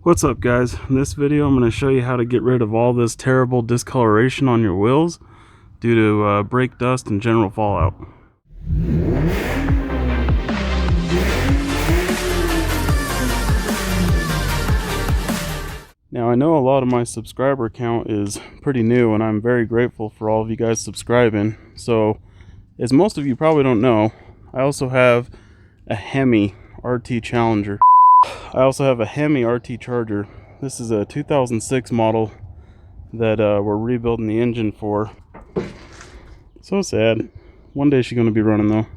What's up guys? In this video I'm going to show you how to get rid of all this terrible discoloration on your wheels due to brake dust and general fallout. Now I know a lot of my subscriber count is pretty new and I'm very grateful for all of you guys subscribing. So as most of you probably don't know, I also have a Hemi RT Challenger. I also have a Hemi RT Charger. This is a 2006 model that we're rebuilding the engine for. So sad. One day she's going to be running though.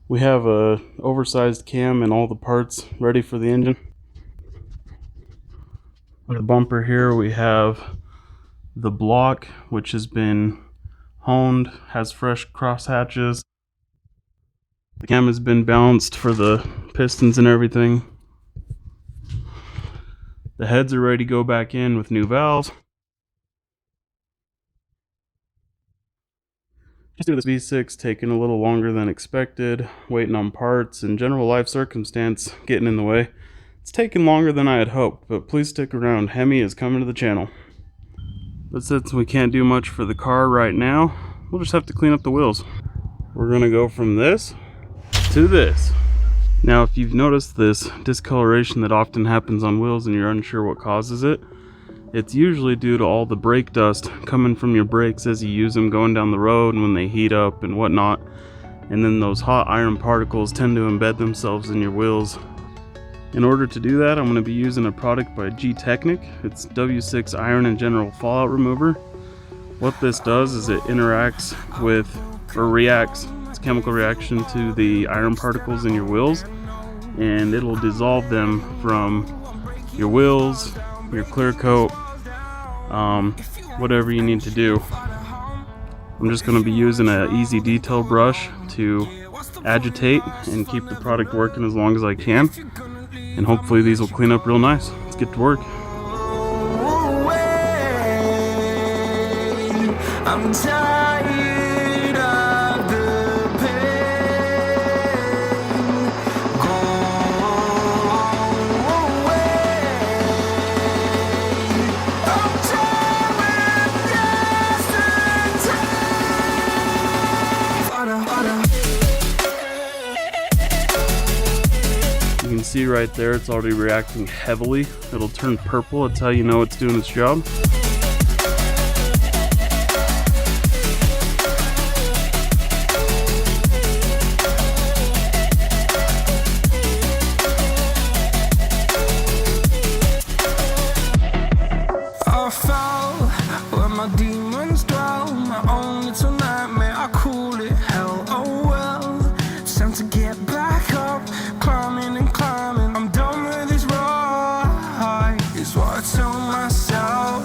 We have a oversized cam and all the parts ready for the engine. On the bumper here we have the block, which has been honed, has fresh cross hatches. The cam has been balanced for the pistons and everything. The heads are ready to go back in with new valves. Just due to this V6 taking a little longer than expected, waiting on parts and general life circumstance getting in the way. It's taken longer than I had hoped, but please stick around. Hemi is coming to the channel. But since we can't do much for the car right now, we'll just have to clean up the wheels. We're gonna go from this to this. Now if you've noticed this discoloration that often happens on wheels and you're unsure what causes it, it's usually due to all the brake dust coming from your brakes as you use them going down the road and when they heat up and whatnot. And then those hot iron particles tend to embed themselves in your wheels. In order to do that, I'm going to be using a product by Gtechniq. It's W6 Iron and General Fallout Remover. What this does is it interacts with, or reacts, it's a chemical reaction to the iron particles in your wheels, and it'll dissolve them from your wheels, your clear coat, whatever you need to do. I'm just going to be using an easy detail brush to agitate and keep the product working as long as I can, and hopefully these will clean up real nice. Let's get to work. I'm tired of the pain. Go away. I'm tired of yesterday. You can see right there it's already reacting heavily. It'll turn purple. That's how you know it's doing its job. Demons dwell, my own little nightmare, I call it hell, oh well. It's time to get back up, climbing and climbing. I'm done with this ride, is what I tell myself,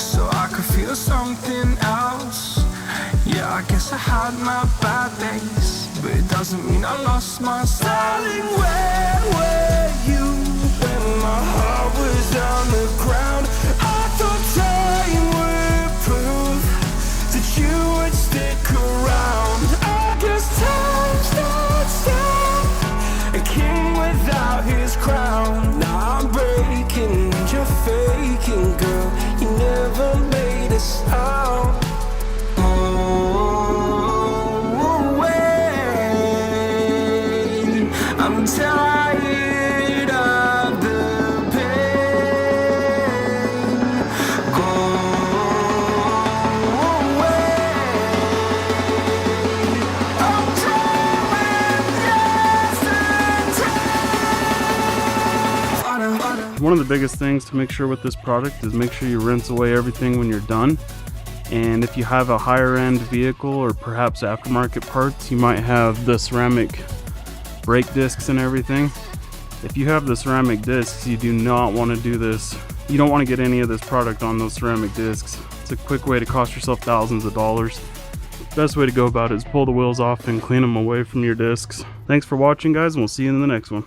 so I could feel something else. Yeah, I guess I had my bad days, but it doesn't mean I lost my style. Darling, where were you when my heart was on the ground? I thought time would prove that you would stick around. I guess time stood still, a king without his crown. Now I'm breaking and you're faking, girl. You never made a sound. Oh, wait, I'm tired of the pain. Go One of the biggest things to make sure with this product is make sure you rinse away everything when you're done. And if you have a higher end vehicle or perhaps aftermarket parts, you might have the ceramic brake discs and everything. If you have the ceramic discs, you do not want to do this. You don't want to get any of this product on those ceramic discs. It's a quick way to cost yourself thousands of dollars. The best way to go about it is pull the wheels off and clean them away from your discs. Thanks for watching guys, and we'll see you in the next one.